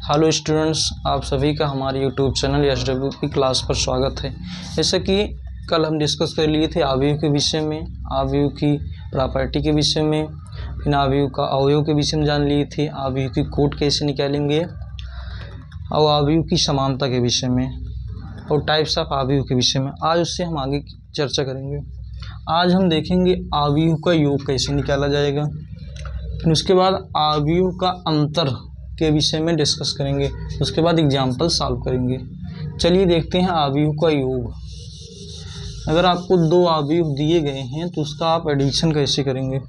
Hello students, आप सभी का हमारे यूट्यूब चैनल एसडब्ल्यूपी क्लास पर स्वागत है। जैसा कि कल हम डिस्कस कर लिए थे आव्यूह के विषय में, आव्यूह की प्रॉपर्टी के विषय में, फिर आव्यूह का अवयव के विषय में जान लिए थे, आव्यूह की कोट कैसे निकालेंगे और आव्यूह की समानता के विषय में और टाइप्स ऑफ आव्यूह के विषय में। आज उससे हम आगे चर्चा करेंगे। आज हम देखेंगे आव्यूह का योग कैसे निकाला जाएगा, फिर उसके बाद आव्यूह का अंतर के विषय में डिस्कस करेंगे, उसके बाद एग्जाम्पल सॉल्व करेंगे। चलिए देखते हैं आव्यूह का योग। अगर आपको दो आव्यूह दिए गए हैं तो उसका आप एडिशन कैसे करेंगे।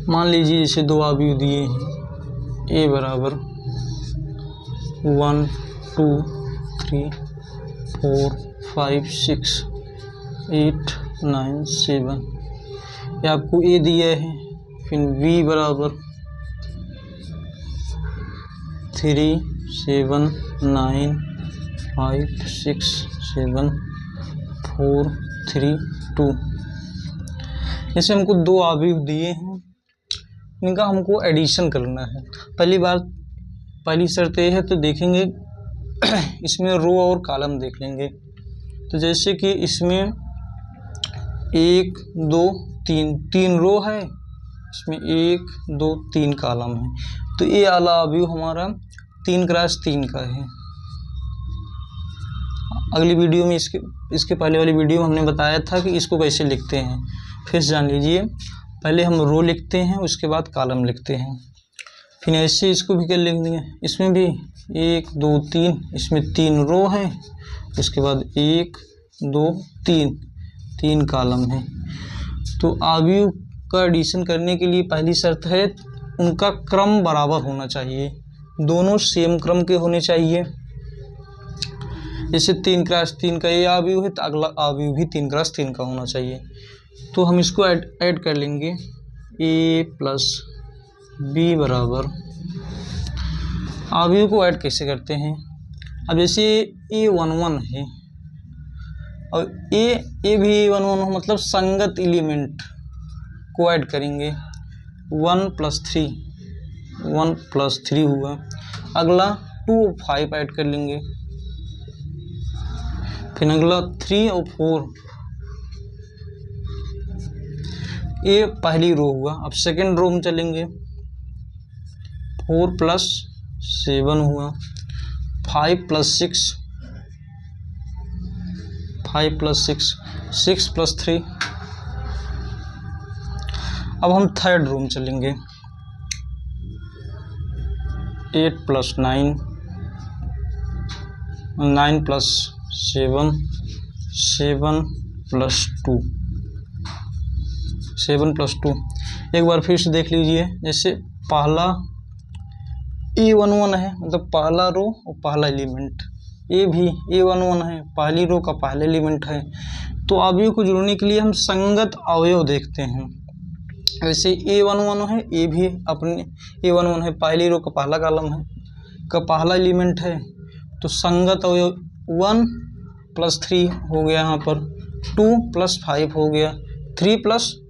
मान लीजिए जैसे दो आव्यूह दिए हैं, ए बराबर 1 2 3 4 5 6 8 9 7, ये आपको ए दिया है। फिर बी बराबर 3 7 9 5 6 7 4 3 2। जैसे हमको दो आव्यूह दिए हैं, इनका हमको एडिशन करना है। पहली शर्त ये है, तो देखेंगे इसमें रो और कॉलम देख लेंगे। तो जैसे कि इसमें 1 2 3 रो है, इसमें 1 2 3 कॉलम है। तो ये वाला आव्यूह हमारा 3x3 का है। अगली वीडियो में इसके पहले वाली वीडियो में हमने बताया था कि इसको कैसे लिखते हैं। फिर जान लीजिए, पहले हम रो लिखते हैं, उसके बाद कॉलम लिखते हैं। फिर ऐसे इसको भी कर लेंगे। इसमें भी 1 2 3, इसमें 3 रो है, उसके बाद 1 2 3 कॉलम है। तो आव्यूह का एडिशन करने के लिए पहली शर्त है, उनका क्रम बराबर होना चाहिए, दोनों सेम क्रम के होने चाहिए। जैसे 3x3 का ये आव्यूह है तो अगला आव्यूह भी 3x3 का होना चाहिए। तो हम इसको ऐड कर लेंगे। a प्लस बी बराबर, आव्यूह को ऐड कैसे करते हैं। अब जैसे a11 है और ए भी a11 हो, मतलब संगत एलिमेंट को ऐड करेंगे। 1 + 3 हुआ। अगला 2 और 5 ऐड कर लेंगे। फिर अगला 3 और 4, ये पहली रो हुआ। अब सेकंड रो में चलेंगे। 4 + 7 हुआ। 5 + 6, 6 + 3। अब हम थर्ड रो में चलेंगे। 8 + 9, 9 + 7, 7 + 2, 7 + 2। एक बार फिर से देख लीजिए। जैसे पहला a11 है, मतलब पहला रो और पहला एलिमेंट। ये भी a11 है, पहली रो का पहला एलिमेंट है। तो आव्यूह को जोड़ने के लिए हम संगत अवयव देखते हैं। वैसे a11 है, ये भी अपने a11 है, पहली रो का पहला कॉलम है, का पहला एलिमेंट है। तो संगत अवयव 1 + 3 हो गया, यहाँ पर 2 + 5 हो गया, 3 +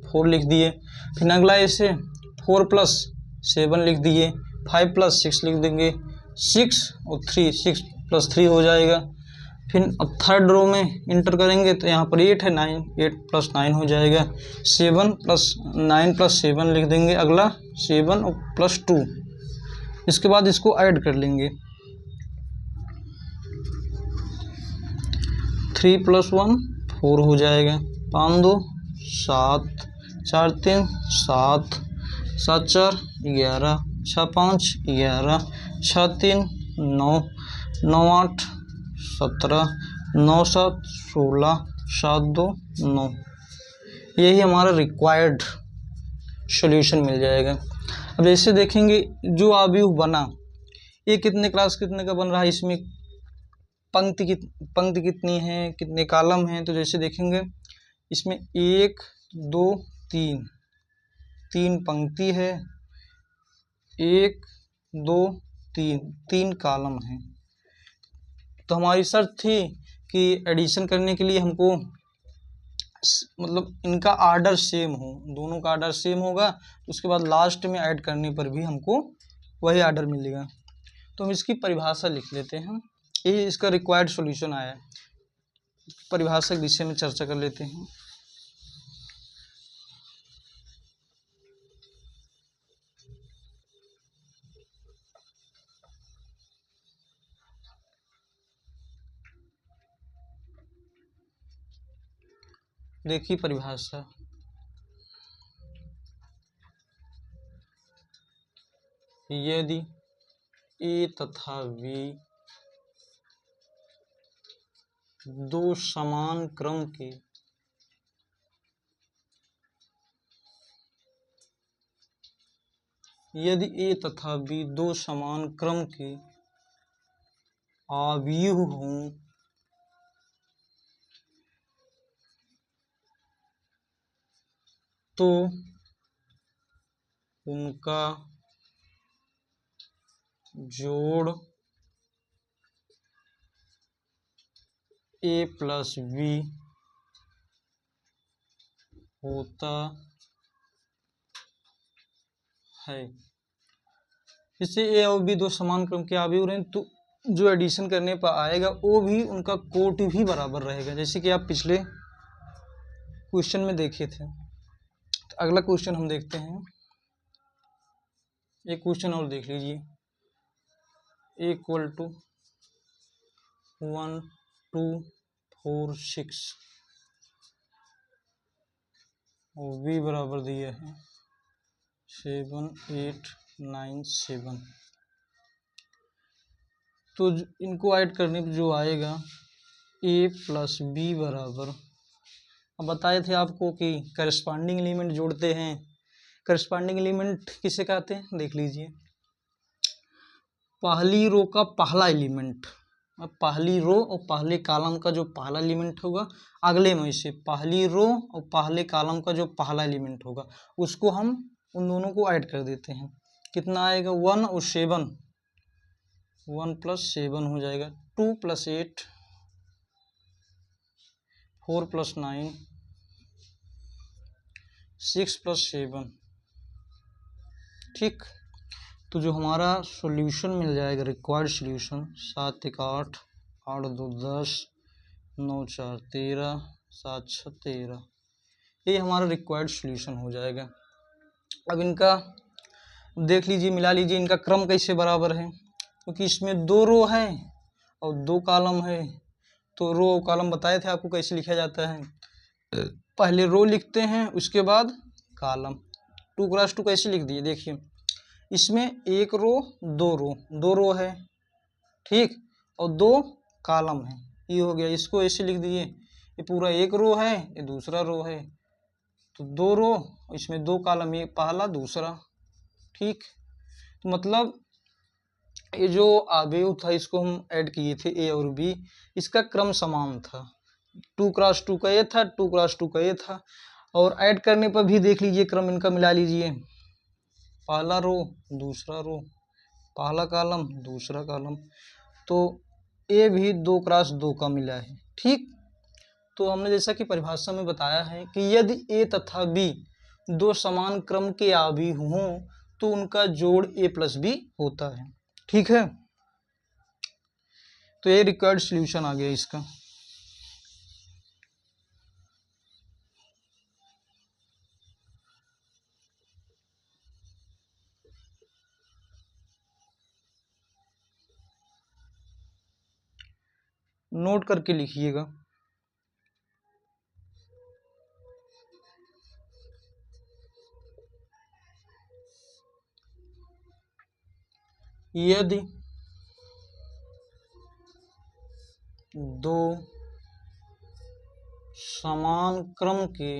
4 लिख दिए। फिर अगला ऐसे 4 + 7 लिख दिए, 5 + 6 लिख देंगे, 6 और 3, 6 + 3 हो जाएगा। फिर अब थर्ड रो में इंटर करेंगे तो यहाँ पर 8 है, 8 + 9 हो जाएगा। 7 + 9 + 7 लिख देंगे। अगला 7 और +2। इसके बाद इसको ऐड कर लेंगे। 3 + 1 4 हो जाएगा। 5 2 7, 4 3 7, 7 4 11, 6 5 11, 6 3 9, 9 8 17, 9 7 16, 7 2 9। यही हमारा रिक्वायर्ड सॉल्यूशन मिल जाएगा। अब ऐसे देखेंगे जो आव्यूह बना, ये कितने का बन रहा है, इसमें पंक्ति कितनी है, कितने कॉलम हैं। तो जैसे देखेंगे इसमें 1 2 3 पंक्ति है, 1 2 3 कॉलम है। तो हमारी शर्त थी कि एडिशन करने के लिए हमको मतलब इनका आर्डर सेम हो, दोनों का आर्डर सेम होगा। उसके बाद लास्ट में ऐड करने पर भी हमको वही आर्डर मिलेगा। तो हम इसकी परिभाषा लिख लेते हैं। ये इसका रिक्वायर्ड सॉल्यूशन आया है। परिभाषा के विषय में चर्चा कर लेते हैं। देखिए परिभाषा, यदि ए तथा बी दो समान क्रम के यदि ए तथा बी दो समान क्रम के अवयव हों तो उनका जोड़ ए प्लस बी होता है। इससे ए और बी दो समान क्रम के अवयव रहे तो जो एडिशन करने पर आएगा वो भी उनका कोट भी बराबर रहेगा, जैसे कि आप पिछले क्वेश्चन में देखे थे। तो अगला क्वेश्चन हम देखते हैं। एक क्वेश्चन और देख लीजिए। ए इक्वल टू 1 2 4 6 और बी बराबर दिया है 7 8 9 7। तो इनको ऐड करने पर जो आएगा ए प्लस बी बराबर, अब बताए थे आपको कि करस्पॉन्डिंग एलिमेंट जोड़ते हैं। करस्पॉन्डिंग एलिमेंट किसे कहते हैं, देख लीजिए। पहली रो का पहला एलिमेंट, पहली रो और पहले कॉलम का जो पहला एलिमेंट होगा अगले में से पहली रो और पहले कॉलम का जो पहला एलिमेंट होगा उसको हम उन दोनों को ऐड कर देते हैं। कितना आएगा 1 और 7, 1 + 7 हो जाएगा। 2 + 8 4 + 9 6 + 7। ठीक, तो जो हमारा सॉल्यूशन मिल जाएगा रिक्वायर्ड सॉल्यूशन 7 1 8 8 2 10 9 4 13 7 6 13, ये हमारा रिक्वायर्ड सॉल्यूशन हो जाएगा। अब इनका देख लीजिए, मिला लीजिए, इनका क्रम कैसे बराबर है, क्योंकि इसमें 2 रो है और 2 कॉलम है। तो रो और कॉलम बताए थे आपको कैसे लिखा जाता है, पहले रो लिखते हैं उसके बाद कॉलम। 2 × 2 कैसे लिख दिए, देखिए इसमें 1 रो 2 रो है, ठीक, और 2 कॉलम है, ये हो गया। इसको ऐसे लिख दिए, ये पूरा 1 रो है, ये दूसरा रो है, तो 2 रो, इसमें 2 कॉलम, ये पहला दूसरा, ठीक। तो मतलब ये जो अवयव था इसको हम ऐड किए थे ए और बी, इसका क्रम समान था। 2 × 2 का ये था, 2 × 2 का ये था, और ऐड करने पर भी देख लीजिए क्रम इनका मिला लीजिए, पहला रो दूसरा रो, पहला कॉलम दूसरा कॉलम, तो ए भी 2 × 2 का मिला है, ठीक। तो हमने जैसा कि परिभाषा में बताया है कि यदि ए तथा बी दो समान क्रम के अवयव हों तो उनका जोड़ ए प्लस बी होता है, ठीक है। तो ये रिक्वायर्ड सॉल्यूशन आ गया इसका। नोट करके लिखिएगा। यदि दो समान क्रम के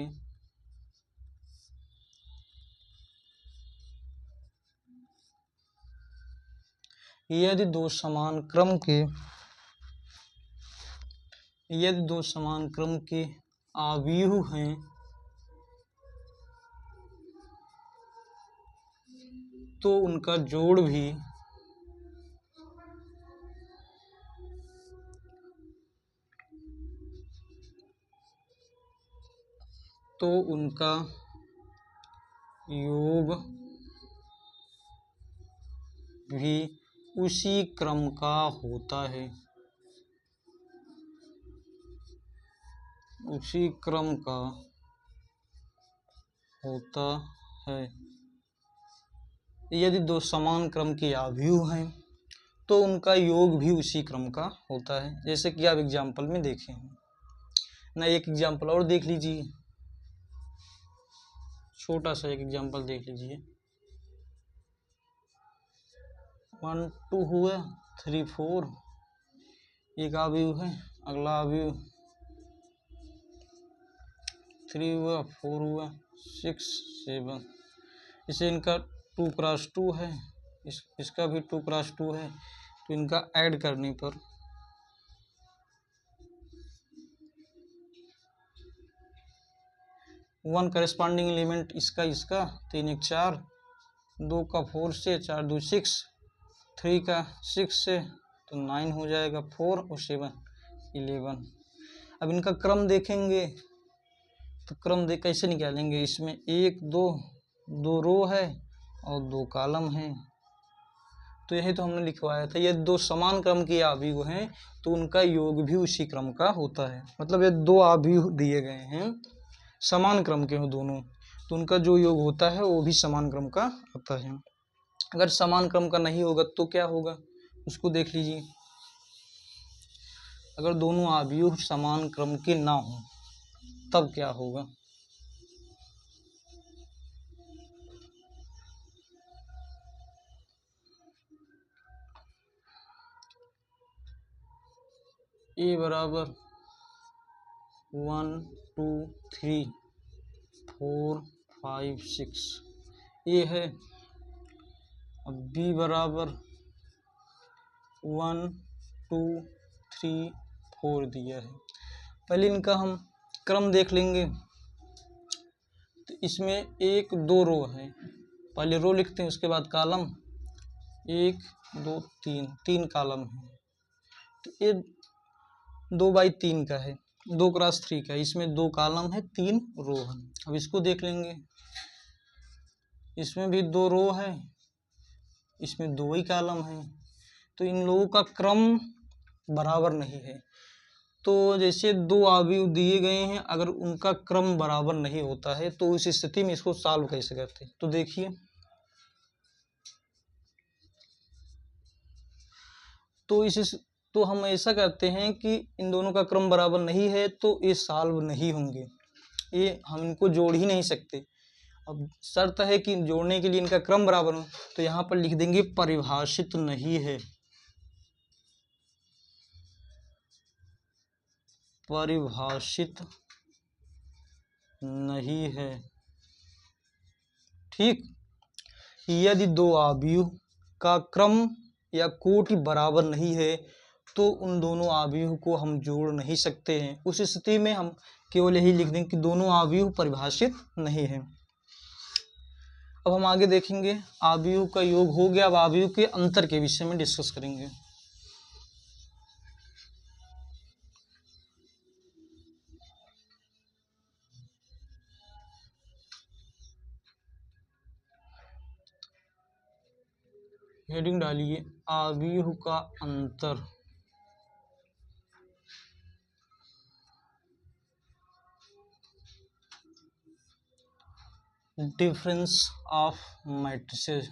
यदि दो समान क्रम के अवयव हैं तो उनका जोड़ भी योग भी उसी क्रम का होता है, उसी क्रम का होता है। यदि दो समान क्रम के अवयव हैं तो उनका योग भी उसी क्रम का होता है, जैसे कि आप एग्जाम्पल में देखें ना। एक एग्जाम्पल और देख लीजिए, छोटा सा एक एग्जाम्पल देख लीजिए। 1 2 हुआ, 3 4 एक अवयव है, अगला अवयव 3 हुआ, 4 हुआ, 6 7। इसे इनका 2x2 है, इसका भी 2x2 है, तो इनका ऐड करने पर 1 करेस्पॉन्डिंग एलिमेंट इसका 3 1 4, 2 का 4 से, 4 2 6, 3 का 6 से तो 9 हो जाएगा, 4 और 7 11। अब इनका क्रम देखेंगे तो क्रम कैसे निकालेंगे। इसमें 1 2 रो है और 2 कॉलम है, तो यही तो हमने लिखवाया था। ये दो समान क्रम के अवयव हैं तो उनका योग भी उसी क्रम का होता है। मतलब ये दो अवयव दिए गए हैं, समान क्रम के हो दोनों, तो उनका जो योग होता है वो भी समान क्रम का होता है। अगर समान क्रम का नहीं होगा तो क्या होगा, उसको देख लीजिए। अगर दोनों अवयव समान क्रम के ना हो तब क्या होगा। ए बराबर 1 2 3 4 5 6 ये है। अब बी बराबर 1 2 3 4 दिया है। पहले इनका हम क्रम देख लेंगे। तो इसमें 1 2 रो है, पहले रो लिखते हैं, उसके बाद कॉलम 1 2 3 3 कॉलम है। तो ये 2/3 का है, 2x3 का है। इसमें 2 कॉलम है, 3 रो है। अब इसको देख लेंगे, इसमें भी 2 रो है, इसमें 2 ही कॉलम है। तो इन लोगों का क्रम बराबर नहीं है। तो जैसे दो अवयव दिए गए हैं, अगर उनका क्रम बराबर नहीं होता है तो उस स्थिति में इसको सॉल्व कैसे करते हैं। तो देखिए, तो हम ऐसा करते हैं कि इन दोनों का क्रम बराबर नहीं है तो ये सॉल्व नहीं होंगे, ये हम इनको जोड़ ही नहीं सकते। अब शर्त है कि जोड़ने के लिए इनका क्रम बराबर हो, तो यहाँ पर लिख देंगे परिभाषित नहीं है, परिभाषित नहीं है। ठीक, यदि दो अवयव का क्रम या कोटि बराबर नहीं है तो उन दोनों अवयव को हम जोड़ नहीं सकते हैं। उस स्थिति में हम केवल यही लिख देंगे कि दोनों अवयव परिभाषित नहीं है। अब हम आगे देखेंगे, अवयव का योग हो गया। अब अवयव के अंतर के विषय में डिस्कस करेंगे। हेडिंग डालिए, अवयव का अंतर। Difference of matrices,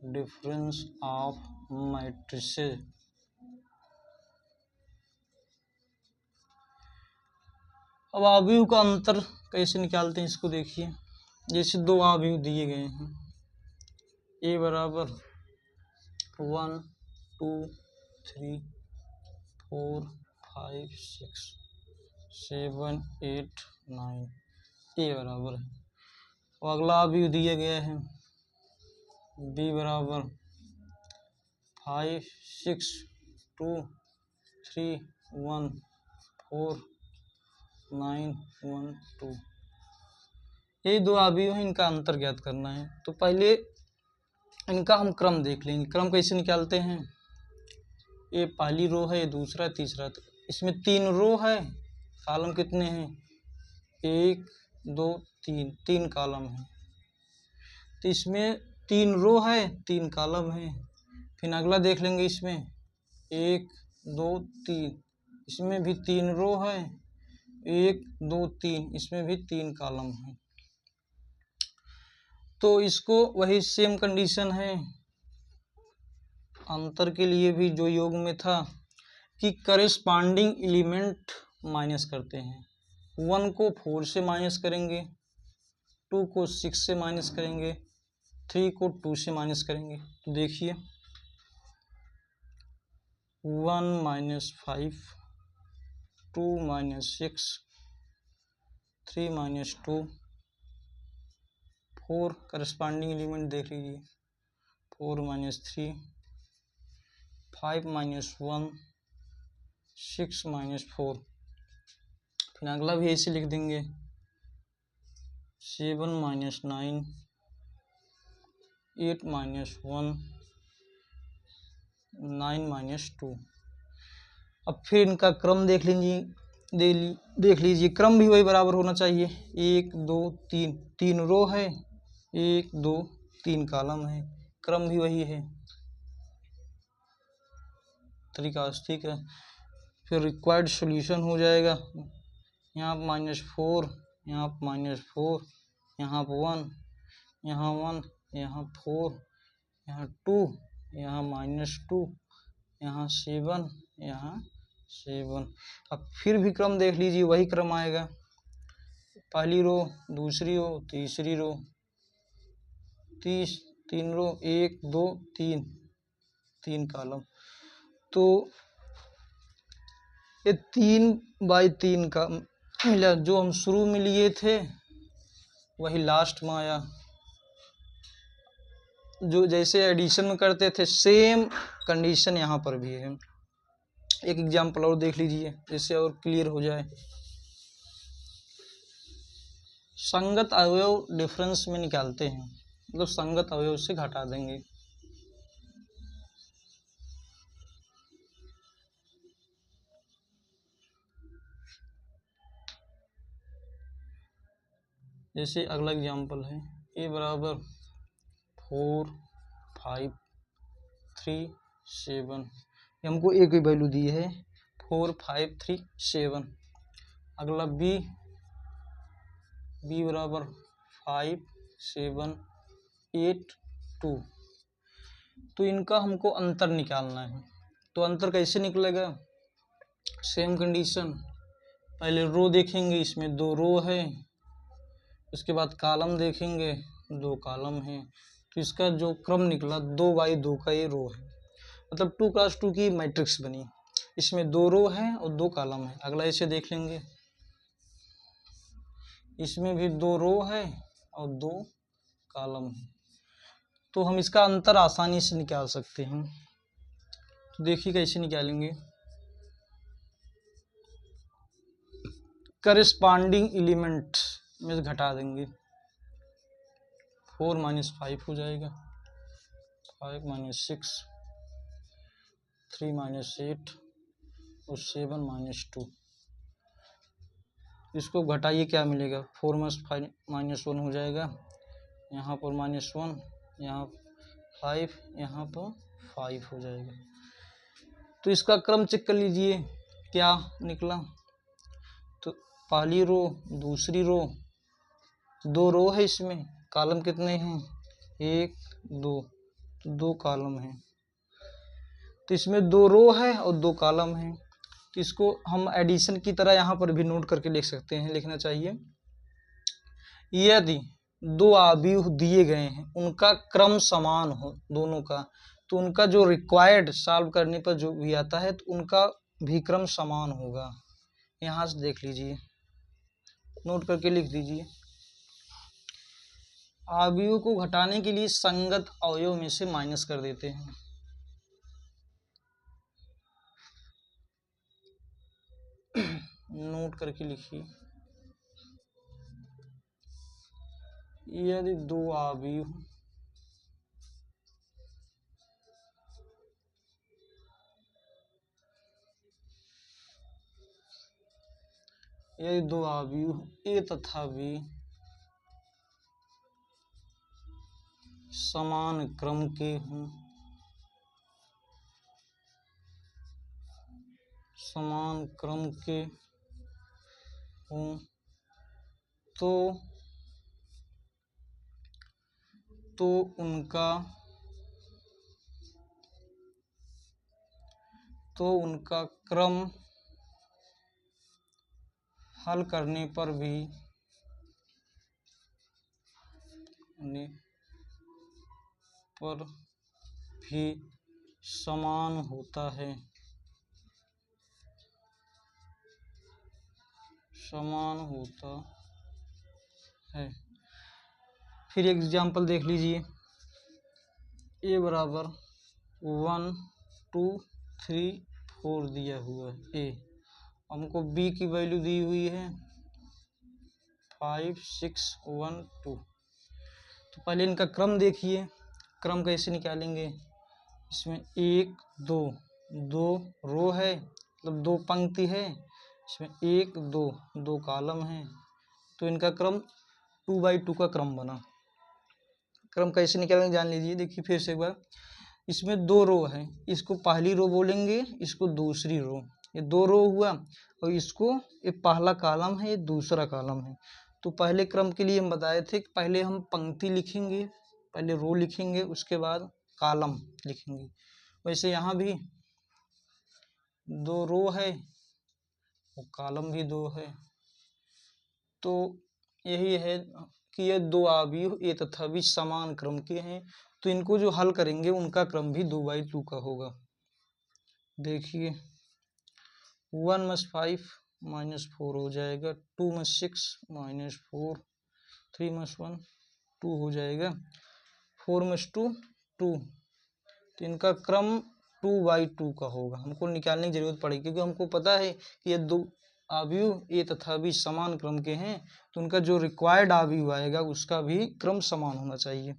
difference of matrices. अब अवयव का अंतर कैसे निकालते हैं, इसको देखिए। जैसे दो अवयव दिए गए हैं, ए बराबर 1 2 3 4 5 6 7 8 9 ए बराबर है। और अगला अवयव दिया गया है बी बराबर 5 6 2 3 1 4 9 1 2। ये दो अवयव हैं, इनका अंतर ज्ञात करना है। तो पहले इनका हम क्रम देख लेंगे। क्रम कैसे निकालते हैं, ये पहली रो है, दूसरा तीसरा। तो इसमें 3 रो है, कॉलम कितने हैं, 1 2 3 3 कॉलम है। तो इसमें 3 रो है 3 कॉलम है। फिर अगला देख लेंगे, इसमें 1 2 3, इसमें भी 3 रो है, 1 2 3, इसमें भी 3 कॉलम है। तो इसको वही सेम कंडीशन है अंतर के लिए भी जो योग में था कि करेस्पॉन्डिंग एलिमेंट माइनस करते हैं। 1 को 4 से माइनस करेंगे, 2 को 6 से माइनस करेंगे, 3 को 2 से माइनस करेंगे। तो देखिए 1 minus 5, 2 minus 6, 3 minus 2, 4 corresponding element देख लीजिए, 4 माइनस 3, 5 माइनस 1, 6 माइनस 4। फिर अगला भी ऐसे लिख देंगे, 7 माइनस 9, 8 माइनस 1, 9 माइनस 2। अब फिर इनका क्रम देख लीजिए, क्रम भी वही बराबर होना चाहिए। 1 2 3, 3 रो है, 1 2 3 कॉलम है, क्रम भी वही है। तरीका ठीक है। फिर रिक्वायर्ड सॉल्यूशन हो जाएगा, यहाँ पर -4, यहाँ पर -4, यहाँ पर 1, यहाँ 1, यहाँ 4, यहाँ 2, यहाँ -2, यहाँ 7, यहाँ 7। अब फिर भी क्रम देख लीजिए, वही क्रम आएगा, पहली रो, दूसरी रो, तीसरी रो, 3 रो, 1 2 3, 3 कॉलम। तो ये 3 बाई 3 का मिला, जो हम शुरू में लिए थे वही लास्ट में आया। जो जैसे एडिशन में करते थे सेम कंडीशन यहाँ पर भी है। एक एग्जाम्पल और देख लीजिए जिससे और क्लियर हो जाए। संगत अवयव डिफरेंस में निकालते हैं, मतलब संगत अवयव से घटा देंगे। जैसे अगला एग्जाम्पल है, ए बराबर 4 5 3 7, हमको एक ही वैल्यू दी है 4 5 3 7। अगला बी बराबर 5 7 8 2। तो इनका हमको अंतर निकालना है। तो अंतर कैसे निकलेगा, सेम कंडीशन, पहले रो देखेंगे, इसमें 2 रो है, उसके बाद कॉलम देखेंगे, 2 कॉलम है। तो इसका जो क्रम निकला 2 बाई 2 का ये रो है, मतलब 2 क्रॉस 2 की मैट्रिक्स बनी। इसमें 2 रो है और 2 कॉलम है। अगला इसे देख लेंगे, इसमें भी 2 रो है और 2 कॉलम है। तो हम इसका अंतर आसानी से निकाल सकते हैं। तो देखिए कैसे निकालेंगे, करेस्पॉन्डिंग एलिमेंट में घटा देंगे, 4 माइनस 5 हो जाएगा, 5 माइनस 6, 3 माइनस 8 और 7 माइनस 2। इसको घटाइए, क्या मिलेगा, 4 माइनस 1 हो जाएगा, यहाँ पर -1, यहाँ 5, यहाँ पर 5 हो जाएगा। तो इसका क्रम चेक कर लीजिए क्या निकला। तो पहली रो, दूसरी रो, 2 रो है, इसमें कॉलम कितने हैं, 1 2, 2 कॉलम है। तो इसमें 2 रो है और 2 कॉलम है। तो इसको हम एडिशन की तरह यहाँ पर भी नोट करके लिख सकते हैं, लिखना चाहिए, यदि 2 अवयव दिए गए हैं, उनका क्रम समान हो दोनों का, तो उनका जो रिक्वायर्ड सॉल्व करने पर जो भी आता है तो उनका भी क्रम समान होगा। यहाँ से देख लीजिए, नोट करके लिख दीजिए। अवयव को घटाने के लिए संगत अवयव में से माइनस कर देते हैं। नोट करके लिखिए, यदि 2 अवयव A तथा B समान क्रम के हों, समान क्रम के हों तो उनका क्रम हल करने पर भी समान होता है, समान होता है। फिर एग्जाम्पल देख लीजिए, a बराबर 1 2 3 4 दिया हुआ है a, हमको b की वैल्यू दी हुई है 5 6 1 2। तो पहले इनका क्रम देखिए, क्रम कैसे निकालेंगे। इसमें 1 2 दो रो है, मतलब दो पंक्ति है, इसमें 1 2 दो कॉलम है, तो इनका क्रम 2 बाई 2 का क्रम बना। क्रम कैसे निकालेंगे जान लीजिए। देखिए फिर से एक बार, इसमें दो रो है, इसको पहली रो बोलेंगे, इसको दूसरी रो, ये दो रो हुआ, और इसको ये पहला कॉलम है, ये दूसरा कॉलम है। तो पहले क्रम के लिए हम बताए थे कि पहले हम पंक्ति लिखेंगे, पहले रो लिखेंगे, उसके बाद कॉलम लिखेंगे। वैसे यहाँ भी दो रो है और कॉलम भी दो है, तो यही है कि ये दो अवयव ए तथा बी समान क्रम के हैं, तो इनको जो हल करेंगे उनका क्रम भी 2 बाई 2 का होगा। देखिए 1 में 5 -4 हो जाएगा, 2 में 6 -4, 3 में 1 2 हो जाएगा, 4 में 2 2, तो इनका क्रम 2 बाई 2 का होगा। हमको निकालने की जरूरत पड़ेगी क्योंकि हमको पता है कि ये दो अवयव ए तथा बी समान क्रम के हैं, तो उनका जो रिक्वायर्ड अवयव आएगा उसका भी क्रम समान होना चाहिए।